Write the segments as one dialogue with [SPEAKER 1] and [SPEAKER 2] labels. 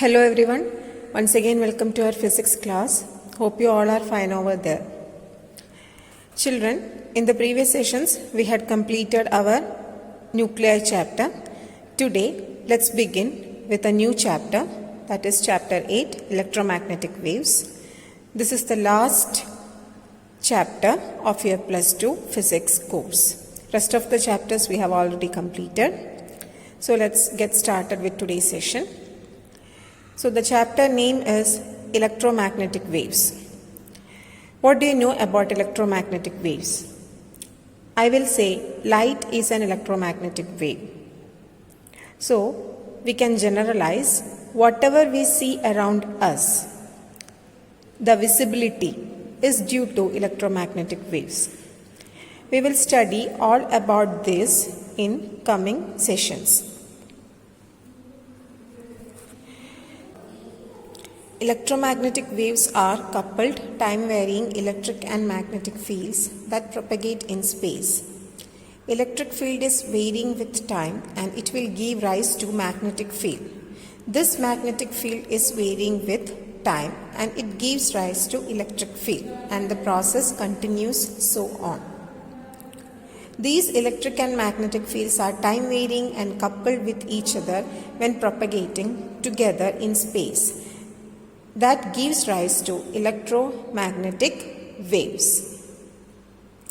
[SPEAKER 1] Hello everyone, once again welcome to our physics class. Hope you all are fine over there. Children, in the previous sessions we had completed our nuclei chapter. Today let's begin with a new chapter, that is chapter 8, electromagnetic waves. This is the last chapter of your plus 2 physics course. Rest of the chapters we have already completed. So let's get started with today's session. So the chapter name is electromagnetic waves. What do you know about electromagnetic waves? I will say light is an electromagnetic wave. So we can generalize whatever we see around us, the visibility is due to electromagnetic waves. We will study all about this in coming sessions. Electromagnetic waves are coupled, time-varying electric and magnetic fields that propagate in space. Electric field is varying with time and it will give rise to magnetic field. This magnetic field is varying with time and it gives rise to electric field, and the process continues so on. These electric and magnetic fields are time-varying and coupled with each other when propagating together in space. That gives rise to electromagnetic waves.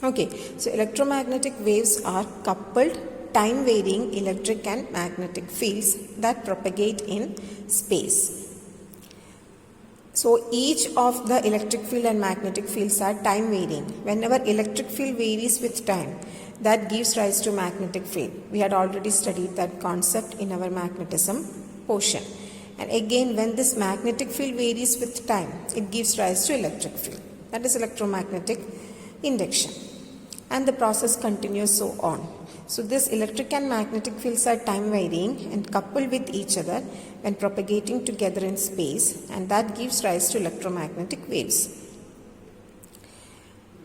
[SPEAKER 1] Okay, so electromagnetic waves are coupled, time-varying electric and magnetic fields that propagate in space. So each of the electric field and magnetic fields are time-varying. Whenever electric field varies with time, that gives rise to magnetic field. We had already studied that concept in our magnetism portion. And again, when this magnetic field varies with time, it gives rise to electric field. That is electromagnetic induction. And the process continues so on. So this electric and magnetic fields are time varying and coupled with each other when propagating together in space, and that gives rise to electromagnetic waves.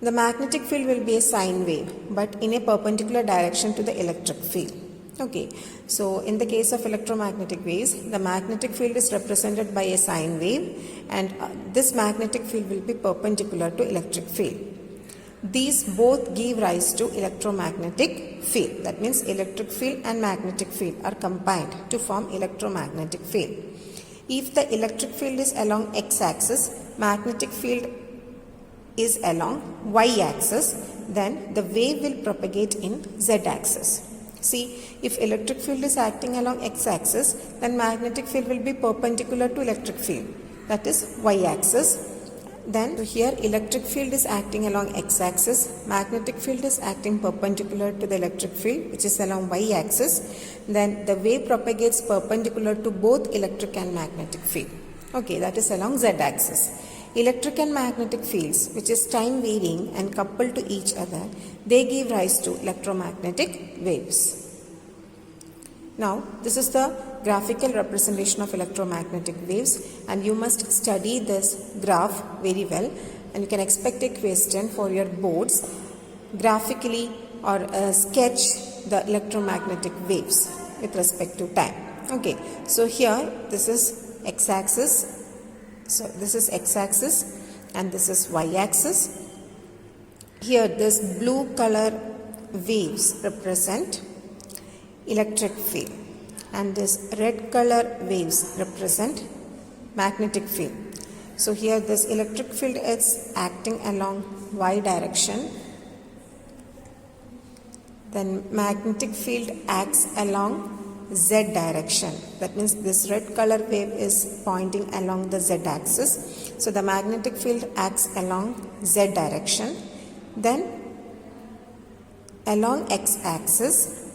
[SPEAKER 1] The magnetic field will be a sine wave, but in a perpendicular direction to the electric field. Okay, so in the case of electromagnetic waves, the magnetic field is represented by a sine wave, and this magnetic field will be perpendicular to electric field. These both give rise to electromagnetic field. That means electric field and magnetic field are combined to form electromagnetic field. If the electric field is along x-axis, magnetic field is along y-axis, then the wave will propagate in z-axis. See, if electric field is acting along x-axis, then magnetic field will be perpendicular to electric field, that is y-axis. Then here electric field is acting along x-axis, magnetic field is acting perpendicular to the electric field, which is along y-axis. Then the wave propagates perpendicular to both electric and magnetic field. Okay, that is along z-axis. Electric and magnetic fields, which is time varying and coupled to each other, they give rise to electromagnetic waves. Now, this is the graphical representation of electromagnetic waves, and you must study this graph very well, and you can expect a question for your boards graphically or sketch the electromagnetic waves with respect to time. Okay, so here this is x-axis. So this is x-axis and this is y-axis. Here this blue color waves represent electric field and this red color waves represent magnetic field. So here this electric field is acting along y direction. Then magnetic field acts along z direction. That means this red color wave is pointing along the z axis. So the magnetic field acts along z direction. Then along x axis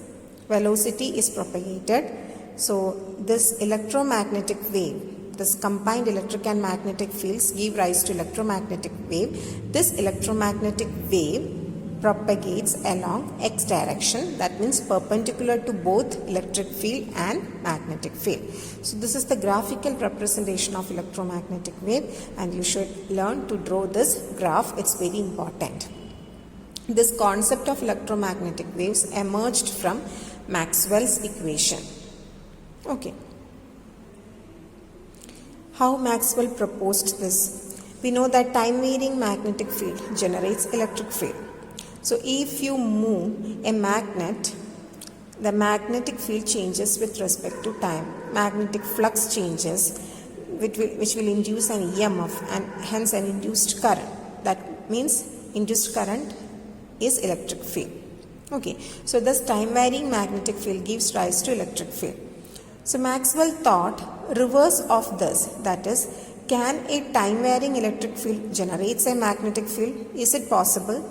[SPEAKER 1] velocity is propagated. So this electromagnetic wave, this combined electric and magnetic fields give rise to electromagnetic wave. This electromagnetic wave propagates along x direction, that means perpendicular to both electric field and magnetic field. So this is the graphical representation of electromagnetic wave, and you should learn to draw this graph. It's very important. This concept of electromagnetic waves emerged from Maxwell's equation. Okay. How Maxwell proposed this? We know that time varying magnetic field generates electric field. So if you move a magnet, the magnetic field changes with respect to time. Magnetic flux changes, which will induce an EMF and hence an induced current. That means induced current is electric field. Okay, so thus time varying magnetic field gives rise to electric field. So Maxwell thought reverse of this, that is, can a time varying electric field generates a magnetic field? Is it possible?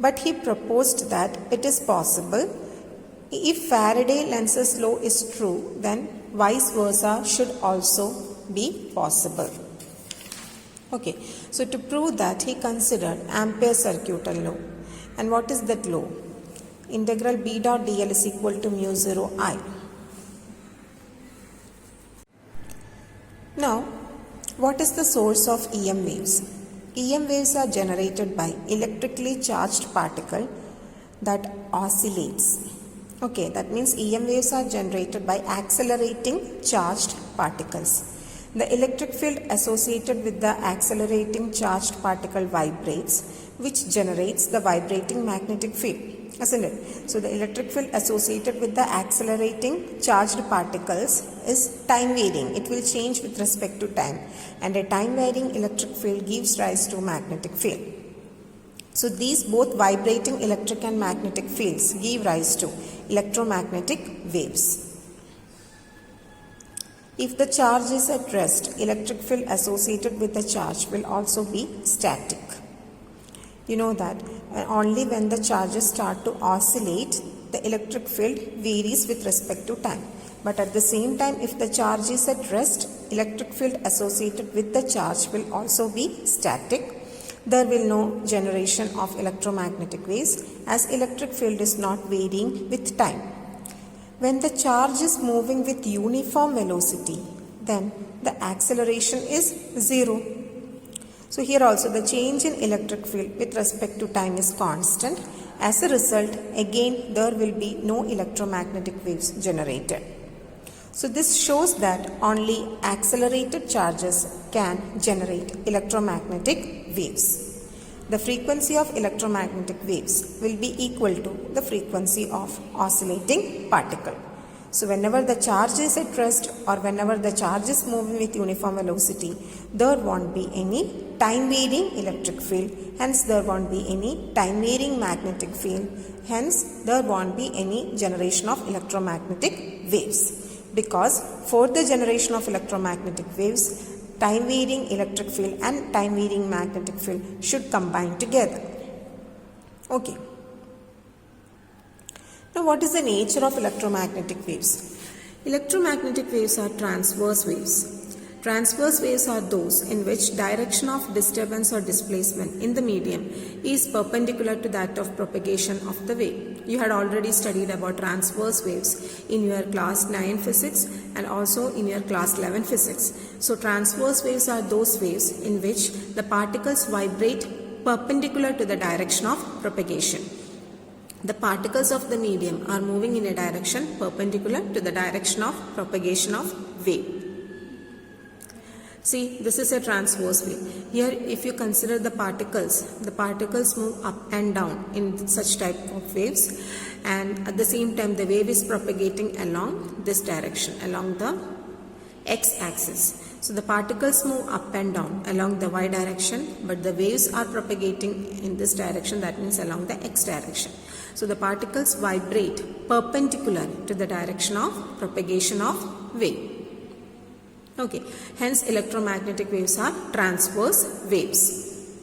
[SPEAKER 1] But he proposed that it is possible. If Faraday Lenz's law is true, then vice versa should also be possible. Okay, so to prove that, he considered Ampere's circuital law. And what is that law? Integral B dot dl is equal to mu 0 I. Now, what is the source of EM waves? EM waves are generated by electrically charged particle that oscillates. Okay, that means EM waves are generated by accelerating charged particles. The electric field associated with the accelerating charged particle vibrates, which generates the vibrating magnetic field, isn't it? So the electric field associated with the accelerating charged particles is time varying. It will change with respect to time, and a time varying electric field gives rise to magnetic field. So these both vibrating electric and magnetic fields give rise to electromagnetic waves. If the charge is at rest, electric field associated with the charge will also be static. You know that only when the charges start to oscillate, the electric field varies with respect to time. But at the same time, if the charge is at rest, electric field associated with the charge will also be static. There will be no generation of electromagnetic waves as electric field is not varying with time. When the charge is moving with uniform velocity, then the acceleration is 0. So here also the change in electric field with respect to time is constant. As a result, again there will be no electromagnetic waves generated. So this shows that only accelerated charges can generate electromagnetic waves. The frequency of electromagnetic waves will be equal to the frequency of oscillating particle. So whenever the charge is at rest or whenever the charge is moving with uniform velocity, there won't be any time varying electric field, hence there won't be any time varying magnetic field, hence there won't be any generation of electromagnetic waves. Because for the generation of electromagnetic waves, time varying electric field and time varying magnetic field should combine together. Okay. Now what is the nature of electromagnetic waves? Electromagnetic waves are transverse waves. Transverse waves are those in which direction of disturbance or displacement in the medium is perpendicular to that of propagation of the wave. You had already studied about transverse waves in your class 9 physics and also in your class 11 physics. So transverse waves are those waves in which the particles vibrate perpendicular to the direction of propagation. The particles of the medium are moving in a direction perpendicular to the direction of propagation of wave. See, this is a transverse wave. Here, if you consider the particles move up and down in such type of waves, and at the same time the wave is propagating along this direction, along the x-axis. So the particles move up and down along the y direction, but the waves are propagating in this direction, that means along the x direction. So the particles vibrate perpendicular to the direction of propagation of wave. Okay, hence electromagnetic waves are transverse waves.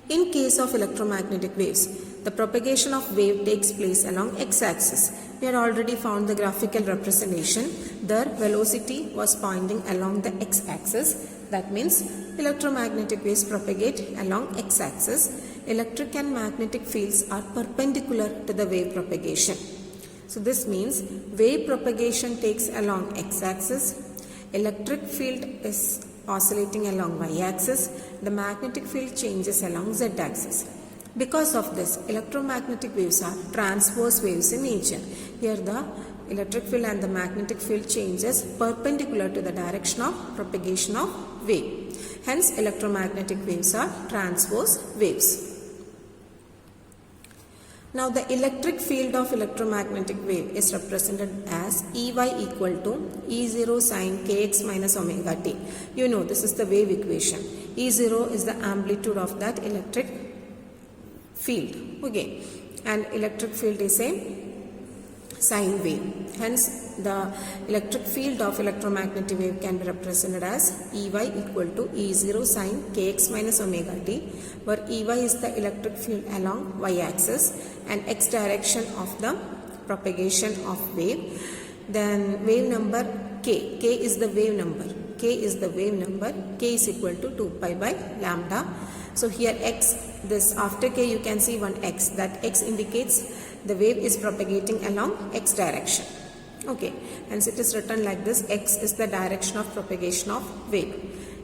[SPEAKER 1] In case of electromagnetic waves, the propagation of wave takes place along x-axis. We had already found the graphical representation. Their velocity was pointing along the x-axis. That means electromagnetic waves propagate along x-axis. Electric and magnetic fields are perpendicular to the wave propagation. So this means wave propagation takes along x-axis, electric field is oscillating along y-axis, the magnetic field changes along z-axis. Because of this, electromagnetic waves are transverse waves in nature. Here the electric field and the magnetic field changes perpendicular to the direction of propagation of wave. Hence, electromagnetic waves are transverse waves. Now, the electric field of electromagnetic wave is represented as Ey equal to E0 sin kx minus omega t. You know, this is the wave equation. E0 is the amplitude of that electric field. Okay, and electric field is a sine wave. Hence, the electric field of electromagnetic wave can be represented as Ey equal to E0 sin kx minus omega t, where Ey is the electric field along y-axis and x direction of the propagation of wave. Then wave number k. K is the wave number. K is the wave number. K is equal to 2 pi by lambda. So here x, this after k you can see one x. That x indicates the wave is propagating along x direction. Okay, hence it is written like this. X is the direction of propagation of wave.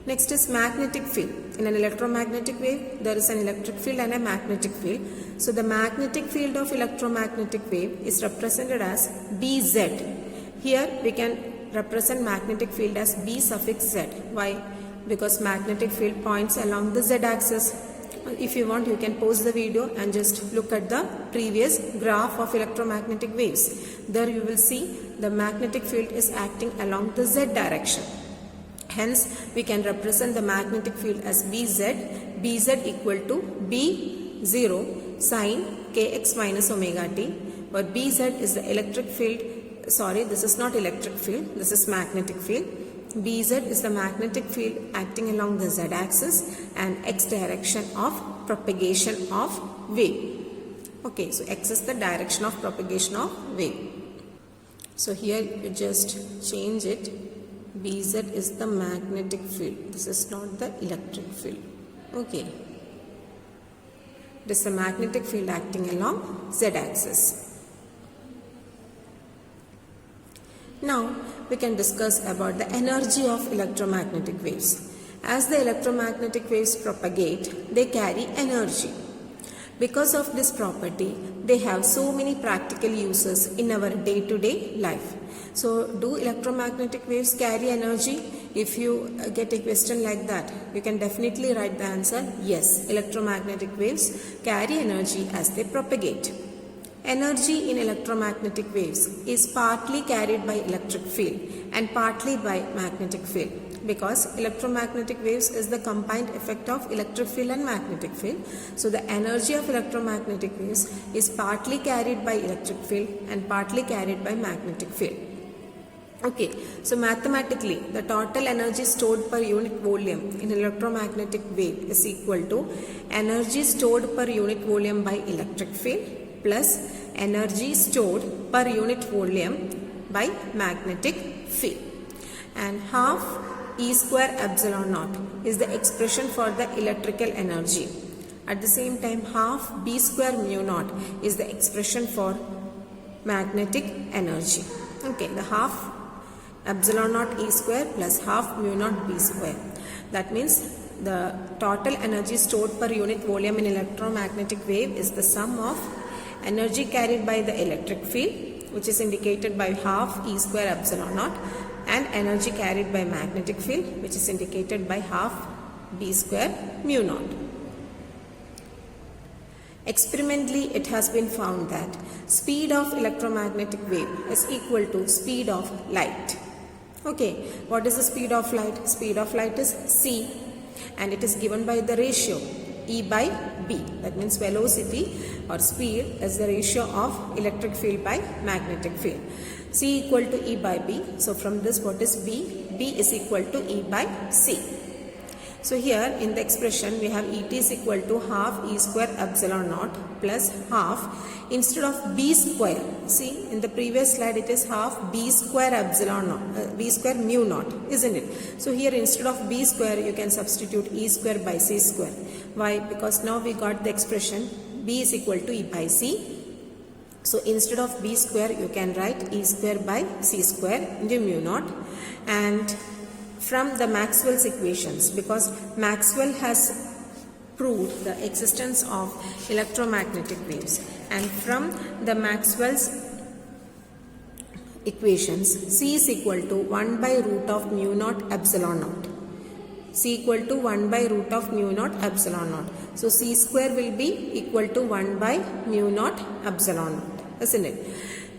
[SPEAKER 1] Next is magnetic field. In an electromagnetic wave, there is an electric field and a magnetic field. So the magnetic field of electromagnetic wave is represented as Bz. Here we can represent magnetic field as B suffix Z. Why? Because magnetic field points along the Z axis. If you want, you can pause the video and just look at the previous graph of electromagnetic waves. There you will see the magnetic field is acting along the Z direction. Hence, we can represent the magnetic field as Bz. Bz equal to B0 sin kx minus omega t, where Bz is the electric field. Sorry, this is not electric field, this is magnetic field. Bz is the magnetic field acting along the Z axis and x direction of propagation of wave. Okay, so x is the direction of propagation of wave. So here you just change it. Bz is the magnetic field. This is not the electric field. Okay. It is the magnetic field acting along Z axis. Now, we can discuss about the energy of electromagnetic waves. As the electromagnetic waves propagate, they carry energy. Because of this property, they have so many practical uses in our day-to-day life. So, do electromagnetic waves carry energy? If you get a question like that, you can definitely write the answer, yes, electromagnetic waves carry energy as they propagate. Energy in electromagnetic waves is partly carried by electric field and partly by magnetic field, because electromagnetic waves is the combined effect of electric field and magnetic field. So the energy of electromagnetic waves is partly carried by electric field and partly carried by magnetic field. Okay, so mathematically the total energy stored per unit volume in electromagnetic wave is equal to energy stored per unit volume by electric field plus energy stored per unit volume by magnetic field, and half E square epsilon naught is the expression for the electrical energy. At the same time, half B square mu naught is the expression for magnetic energy. Okay, the half epsilon naught E square plus half mu naught B square. That means the total energy stored per unit volume in electromagnetic wave is the sum of energy carried by the electric field, which is indicated by half E square epsilon naught, and energy carried by magnetic field, which is indicated by half B square mu naught. Experimentally, it has been found that speed of electromagnetic wave is equal to speed of light. Okay, what is the speed of light? Speed of light is c, and it is given by the ratio E by B. That means velocity or speed is the ratio of electric field by magnetic field. C equal to E by B. So from this, what is B? B is equal to E by C. So here in the expression we have Et is equal to half E square epsilon naught plus half, instead of B square, see in the previous slide it is half B square epsilon naught, B square mu naught, isn't it? So here instead of B square you can substitute E square by C square. Why? Because now we got the expression B is equal to E by C. So instead of B square you can write E square by C square into mu naught. And from the Maxwell's equations, because Maxwell has proved the existence of electromagnetic waves, and from the Maxwell's equations, C is equal to 1 by root of mu naught epsilon naught. C equal to 1 by root of mu naught epsilon naught. So C square will be equal to 1 by mu naught epsilon naught, isn't it?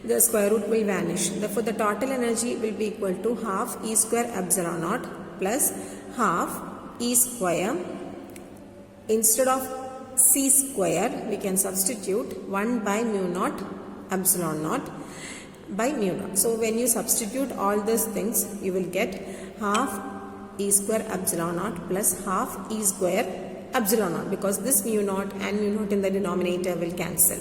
[SPEAKER 1] The square root will vanish. Therefore, the total energy will be equal to half E square epsilon naught plus half E square. Instead of C square, we can substitute 1 by mu naught epsilon naught by mu naught. So, when you substitute all these things, you will get half E square epsilon naught plus half E square epsilon naught, because this mu naught and mu naught in the denominator will cancel.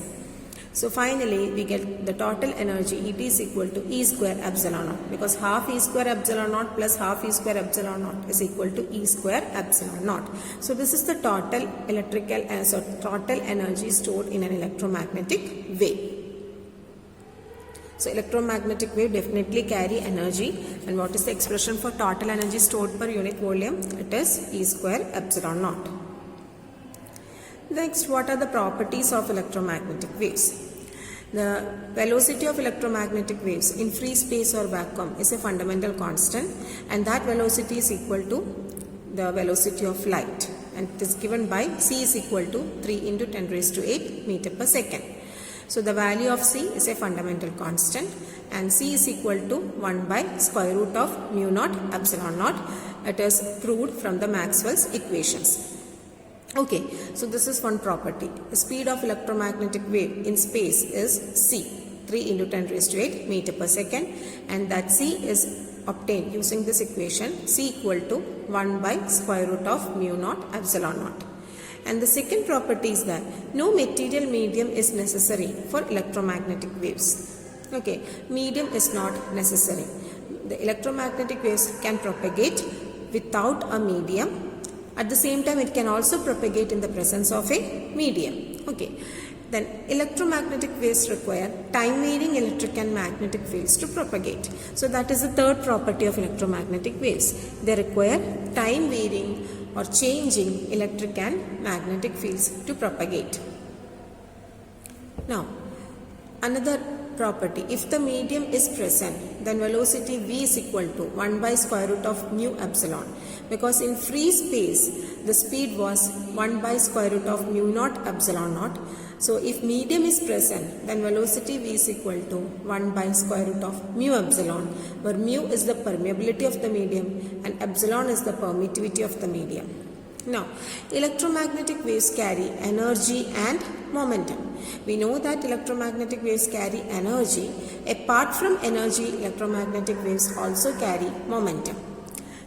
[SPEAKER 1] So finally we get the total energy ET is equal to E square epsilon naught, because half E square epsilon naught plus half E square epsilon naught is equal to E square epsilon naught. So this is the total total energy stored in an electromagnetic wave. So electromagnetic wave definitely carry energy, and what is the expression for total energy stored per unit volume? It is E square epsilon naught. Next, what are the properties of electromagnetic waves? The velocity of electromagnetic waves in free space or vacuum is a fundamental constant, and that velocity is equal to the velocity of light, and it is given by C is equal to 3 into 10 raised to 8 meter per second. So the value of C is a fundamental constant, and C is equal to 1 by square root of mu naught epsilon naught. It is proved from the Maxwell's equations. Okay, so this is one property. The speed of electromagnetic wave in space is C, 3 into 10 raised to 8 meter per second, and that C is obtained using this equation, C equal to 1 by square root of mu naught epsilon naught. And the second property is that no material medium is necessary for electromagnetic waves. Okay, medium is not necessary. The electromagnetic waves can propagate without a medium. At the same time, it can also propagate in the presence of a medium. Okay, then electromagnetic waves require time varying electric and magnetic fields to propagate. So that is the third property of electromagnetic waves. They require time varying or changing electric and magnetic fields to propagate. Now, another property, if the medium is present, then velocity v is equal to 1 by square root of mu epsilon, because in free space the speed was 1 by square root of mu naught epsilon naught. So if medium is present, then velocity v is equal to 1 by square root of mu epsilon, where mu is the permeability of the medium and epsilon is the permittivity of the medium. Now, electromagnetic waves carry energy and momentum. We know that electromagnetic waves carry energy. Apart from energy, electromagnetic waves also carry momentum.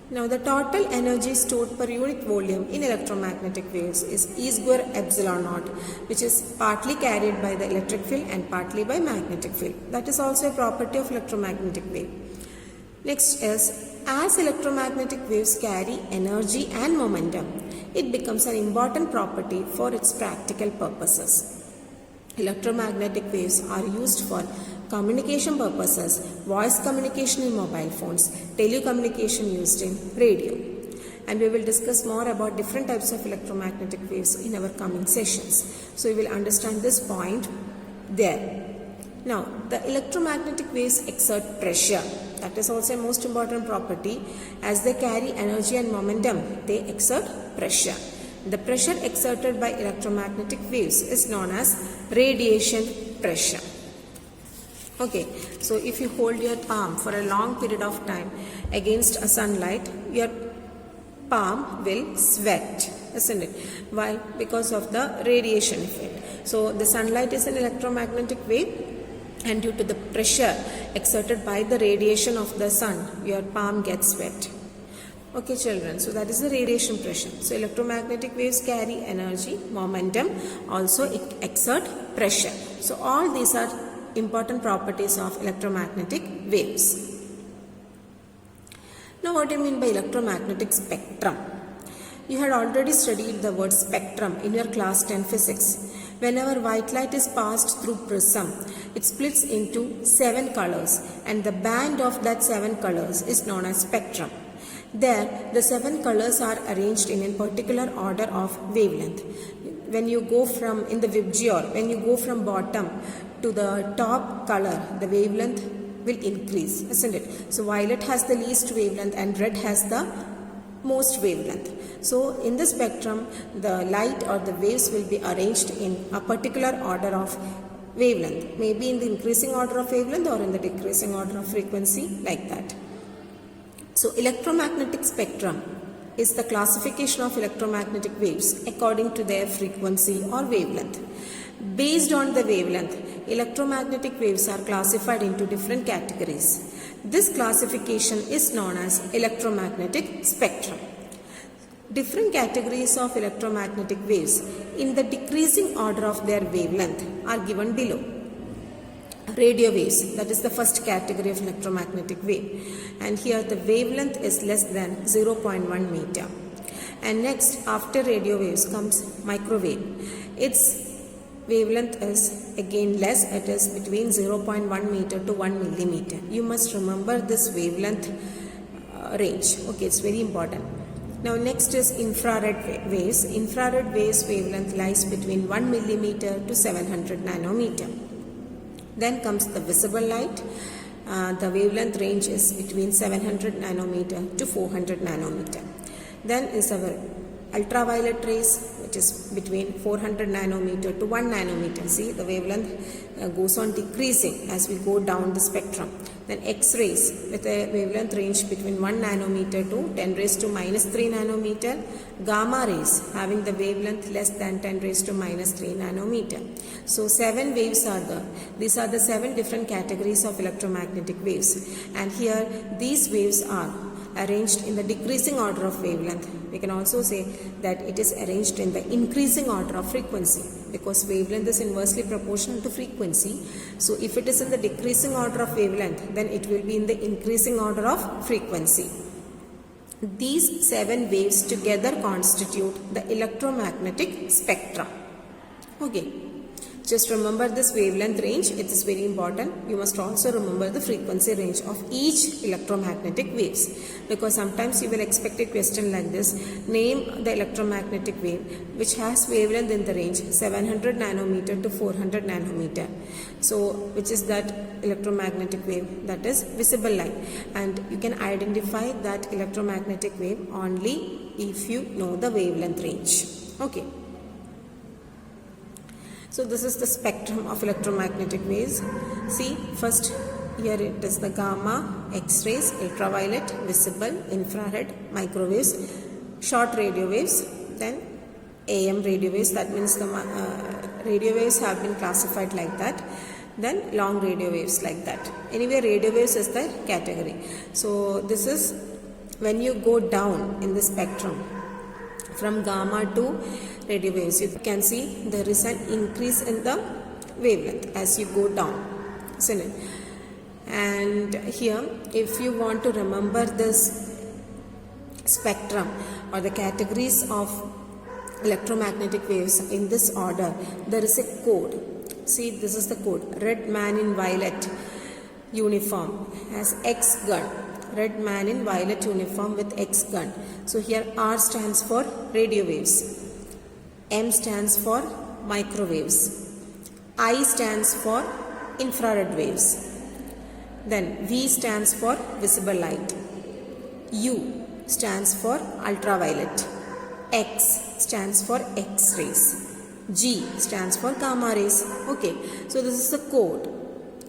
[SPEAKER 1] Now, the total energy stored per unit volume in electromagnetic waves is E square epsilon naught, which is partly carried by the electric field and partly by magnetic field. That is also a property of electromagnetic wave. Next is, as electromagnetic waves carry energy and momentum, it becomes an important property for its practical purposes. Electromagnetic waves are used for communication purposes, voice communication in mobile phones, telecommunication used in radio. And we will discuss more about different types of electromagnetic waves in our coming sessions. So you will understand this point there. Now, the electromagnetic waves exert pressure. That is also a most important property. As they carry energy and momentum, they exert pressure. The pressure exerted by electromagnetic waves is known as radiation pressure. Okay, so if you hold your palm for a long period of time against a sunlight, your palm will sweat, isn't it? Why? Because of the radiation effect. So the sunlight is an electromagnetic wave, and due to the pressure exerted by the radiation of the sun, your palm gets wet. Okay children, so that is the radiation pressure. So electromagnetic waves carry energy, momentum, also it exert pressure. So all these are important properties of electromagnetic waves. Now what do you mean by electromagnetic spectrum? You had already studied the word spectrum in your class 10 physics. Whenever white light is passed through prism, it splits into 7 colors, and the band of that 7 colors is known as spectrum. There, the 7 colors are arranged in a particular order of wavelength. When you go from, in the VIBGYOR, when you go from bottom to the top color, the wavelength will increase, isn't it? So violet has the least wavelength and red has the most wavelength. So in the spectrum, the light or the waves will be arranged in a particular order of wavelength, maybe in the increasing order of wavelength or in the decreasing order of frequency, like that. So electromagnetic spectrum is the classification of electromagnetic waves according to their frequency or wavelength. Based on the wavelength, electromagnetic waves are classified into different categories. This classification is known as electromagnetic spectrum. Different categories of electromagnetic waves in the decreasing order of their wavelength are given below. Radio waves, that is the first category of electromagnetic wave, and here the wavelength is less than 0.1 meter. And next, after radio waves comes microwave. Its wavelength is again less, it is between 0.1 meter to 1 millimeter. You must remember this wavelength range. Okay, it's very important. Now next is infrared waves. Infrared waves wavelength lies between 1 millimeter to 700 nanometer. Then comes the visible light. The wavelength range is between 700 nanometer to 400 nanometer. Then is our ultraviolet rays, which is between 400 nanometer to 1 nanometer. See, the wavelength goes on decreasing as we go down the spectrum. Then X-rays with a wavelength range between 1 nanometer to 10 raised to minus 3 nanometer. Gamma rays having the wavelength less than 10 raised to minus 3 nanometer. So 7 waves are there. These are the 7 different categories of electromagnetic waves. And here these waves are arranged in the decreasing order of wavelength. We can also say that it is arranged in the increasing order of frequency, because wavelength is inversely proportional to frequency. So if it is in the decreasing order of wavelength, then it will be in the increasing order of frequency. These 7 waves together constitute the electromagnetic spectrum. Okay. Just remember this wavelength range, it is very important. You must also remember the frequency range of each electromagnetic waves, because sometimes you will expect a question like this: name the electromagnetic wave which has wavelength in the range 700 nanometer to 400 nanometer. So which is that electromagnetic wave? That is visible light, and you can identify that electromagnetic wave only if you know the wavelength range. Okay. So this is the spectrum of electromagnetic waves. See, first here it is the gamma, X-rays, ultraviolet, visible, infrared, microwaves, short radio waves, then AM radio waves. That means the radio waves have been classified like that. Then long radio waves like that. Anyway, radio waves is the category. So this is when you go down in the spectrum from gamma to radio waves, you can see there is an increase in the wavelength as you go down, isn't it? And here, if you want to remember this spectrum or the categories of electromagnetic waves in this order, there is a code. See, this is the code. Red man in violet uniform has X gun. Red man in violet uniform with X gun. So here R stands for radio waves, M stands for microwaves, I stands for infrared waves, then V stands for visible light, U stands for ultraviolet, X stands for X-rays, G stands for gamma rays. Okay, so this is the code.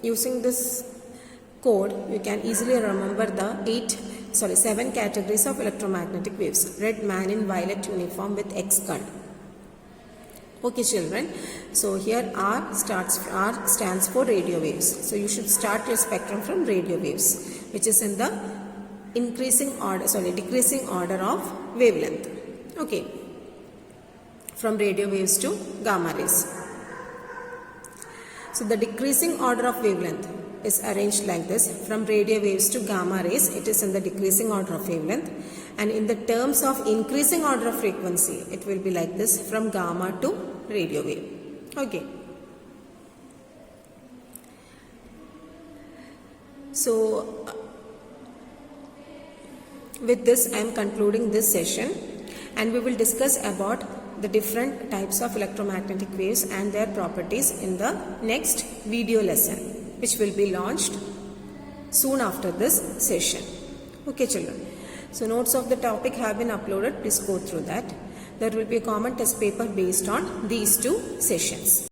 [SPEAKER 1] Using this code, you can easily remember the 7 categories of electromagnetic waves. Red man in violet uniform with X gun. Okay, children. So here R stands for radio waves. So you should start your spectrum from radio waves, which is in the decreasing order of wavelength. Okay. From radio waves to gamma rays. So the decreasing order of wavelength is arranged like this. From radio waves to gamma rays, it is in the decreasing order of wavelength. And in the terms of increasing order of frequency, it will be like this, from gamma to radio wave. Okay. So with this, I am concluding this session, and we will discuss about the different types of electromagnetic waves and their properties in the next video lesson, which will be launched soon after this session. Okay children. So notes of the topic have been uploaded. Please go through that. There will be a common test paper based on these two sessions.